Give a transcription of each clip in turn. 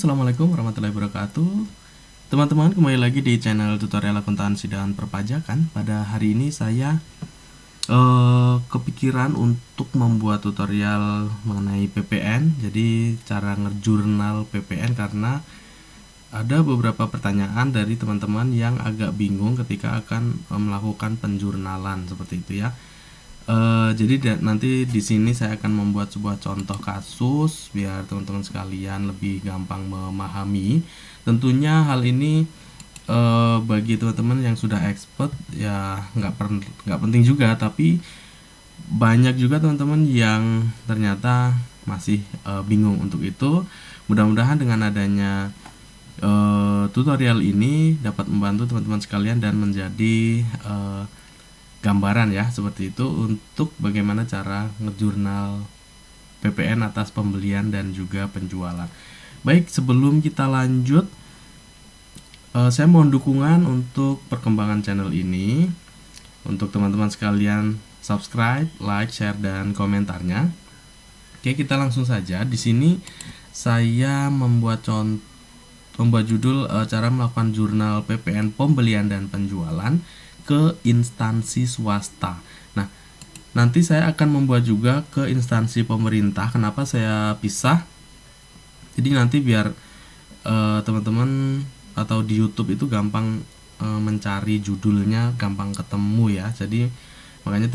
Assalamualaikum warahmatullahi wabarakatuh. Teman-teman, kembali lagi di channel tutorial akuntansi dan perpajakan. Pada hari ini saya kepikiran untuk membuat tutorial mengenai PPN. Jadi cara ngejurnal PPN, karena ada beberapa pertanyaan dari teman-teman yang agak bingung ketika akan melakukan penjurnalan seperti itu ya. Jadi nanti di sini saya akan membuat sebuah contoh kasus biar teman-teman sekalian lebih gampang memahami. Tentunya hal ini bagi teman-teman yang sudah expert ya nggak penting juga, tapi banyak juga teman-teman yang ternyata masih bingung untuk itu. Mudah-mudahan dengan adanya tutorial ini dapat membantu teman-teman sekalian dan menjadi gambaran ya seperti itu untuk bagaimana cara ngejurnal PPN atas pembelian dan juga penjualan. Baik, sebelum kita lanjut, saya mohon dukungan untuk perkembangan channel ini. Untuk teman-teman sekalian subscribe, like, share, dan komentarnya. Oke, kita langsung saja. Di sini saya membuat judul cara melakukan jurnal PPN pembelian dan penjualan ke instansi swasta. Nah, nanti saya akan membuat juga ke instansi pemerintah. Kenapa saya pisah? Jadi nanti biar teman-teman atau di YouTube itu gampang mencari judulnya, gampang ketemu ya. Jadi makanya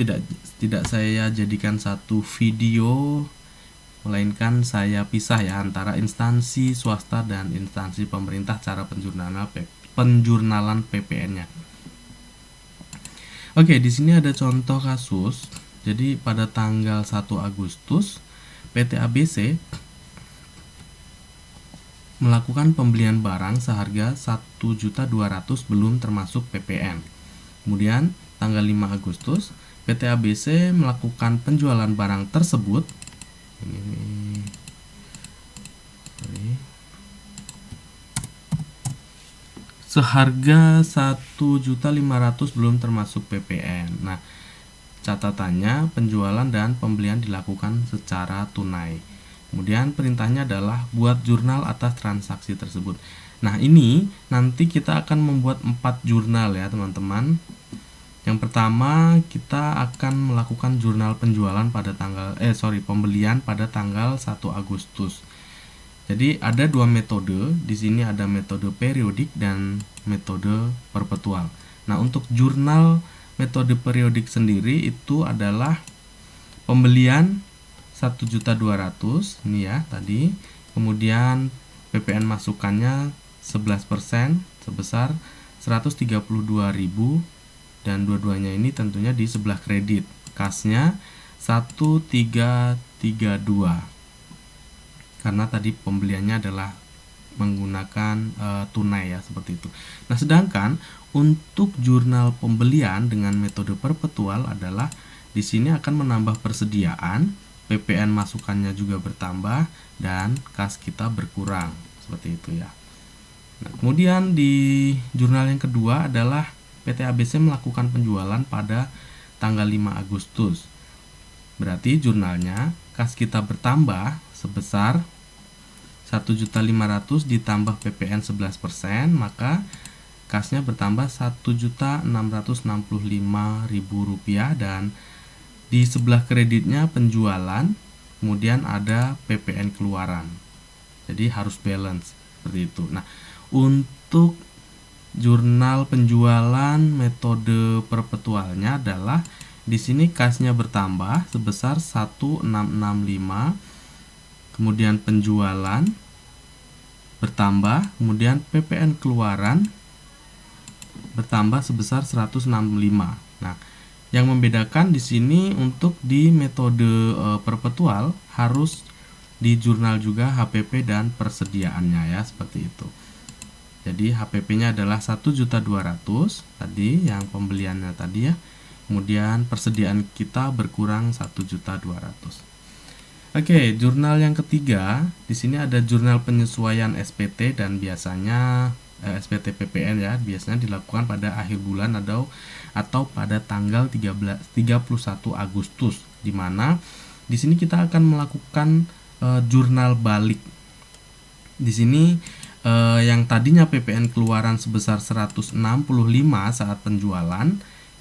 tidak saya jadikan satu video, melainkan saya pisah ya antara instansi swasta dan instansi pemerintah cara penjurnalan PPN-nya. Oke, di sini ada contoh kasus. Jadi pada tanggal 1 Agustus PT ABC melakukan pembelian barang seharga 1.200.000 belum termasuk PPN. Kemudian tanggal 5 Agustus PT ABC melakukan penjualan barang tersebut. Seharga 1.500.000 belum termasuk PPN. Nah, catatannya penjualan dan pembelian dilakukan secara tunai. Kemudian perintahnya adalah buat jurnal atas transaksi tersebut. Nah, ini nanti kita akan membuat 4 jurnal ya, teman-teman. Yang pertama, kita akan melakukan jurnal penjualan pada pembelian pada tanggal 1 Agustus. Jadi ada dua metode, di sini ada metode periodik dan metode perpetual. Nah, untuk jurnal metode periodik sendiri itu adalah pembelian 1.200.000 ini ya tadi. Kemudian PPN masukannya 11% sebesar 132.000 dan dua-duanya ini tentunya di sebelah kredit. Kasnya 1332. Karena tadi pembeliannya adalah menggunakan tunai ya seperti itu. Nah, sedangkan untuk jurnal pembelian dengan metode perpetual adalah di sini akan menambah persediaan, PPN masukannya juga bertambah dan kas kita berkurang seperti itu ya. Nah, kemudian di jurnal yang kedua adalah PT ABC melakukan penjualan pada tanggal 5 Agustus. Berarti jurnalnya kas kita bertambah sebesar 1.500.000 ditambah PPN 11%, maka kasnya bertambah 1.665.000 rupiah dan di sebelah kreditnya penjualan, kemudian ada PPN keluaran. Jadi harus balance seperti itu. Nah, untuk jurnal penjualan metode perpetualnya adalah di sini kasnya bertambah sebesar 1.665, kemudian penjualan bertambah, kemudian PPN keluaran bertambah sebesar 165. Nah, yang membedakan di sini untuk di metode perpetual harus di jurnal juga HPP dan persediaannya ya seperti itu. Jadi HPP-nya adalah 1.200.000 tadi yang pembeliannya tadi ya. Kemudian persediaan kita berkurang 1.200.000. Oke, jurnal yang ketiga, di sini ada jurnal penyesuaian SPT dan biasanya SPT PPN ya, biasanya dilakukan pada akhir bulan atau pada tanggal 31 Agustus, di mana di sini kita akan melakukan jurnal balik. Di sini yang tadinya PPN keluaran sebesar 165 saat penjualan,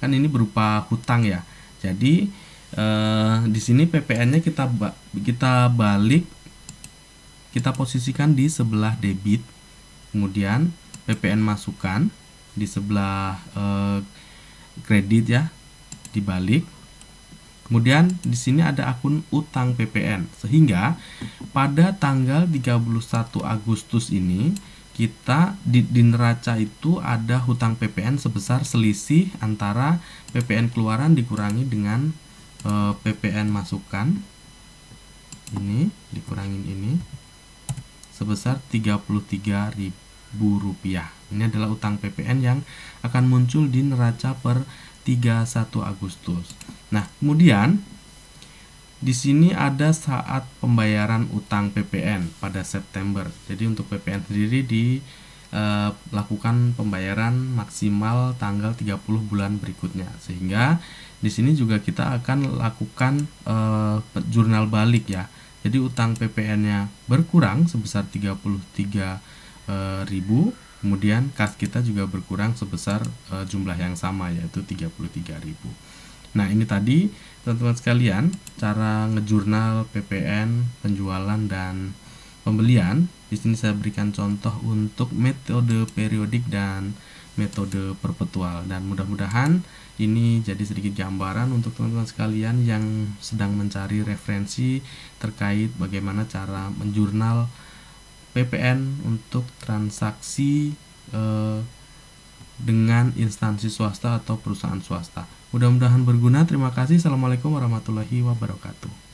kan ini berupa hutang ya. Jadi di sini PPN-nya kita balik, kita posisikan di sebelah debit, kemudian PPN masukkan di sebelah kredit ya, dibalik. Kemudian di sini ada akun utang PPN, sehingga pada tanggal 31 Agustus ini kita di neraca itu ada hutang PPN sebesar selisih antara PPN keluaran dikurangi dengan PPN masukan. Ini dikurangin ini sebesar Rp33.000. Ini adalah utang PPN yang akan muncul di neraca per 31 Agustus. Nah, kemudian di sini ada saat pembayaran utang PPN pada September. Jadi untuk PPN sendiri dilakukan pembayaran maksimal tanggal 30 bulan berikutnya. Sehingga di sini juga kita akan lakukan jurnal balik ya. Jadi utang PPN-nya berkurang sebesar 33.000, kemudian kas kita juga berkurang sebesar jumlah yang sama, yaitu 33.000. Nah, ini tadi teman-teman sekalian cara ngejurnal PPN, penjualan dan pembelian. Di sini saya berikan contoh untuk metode periodik dan metode perpetual, dan mudah-mudahan ini jadi sedikit gambaran untuk teman-teman sekalian yang sedang mencari referensi terkait bagaimana cara menjurnal PPN untuk transaksi dengan instansi swasta atau perusahaan swasta. Mudah-mudahan berguna. Terima kasih. Assalamualaikum warahmatullahi wabarakatuh.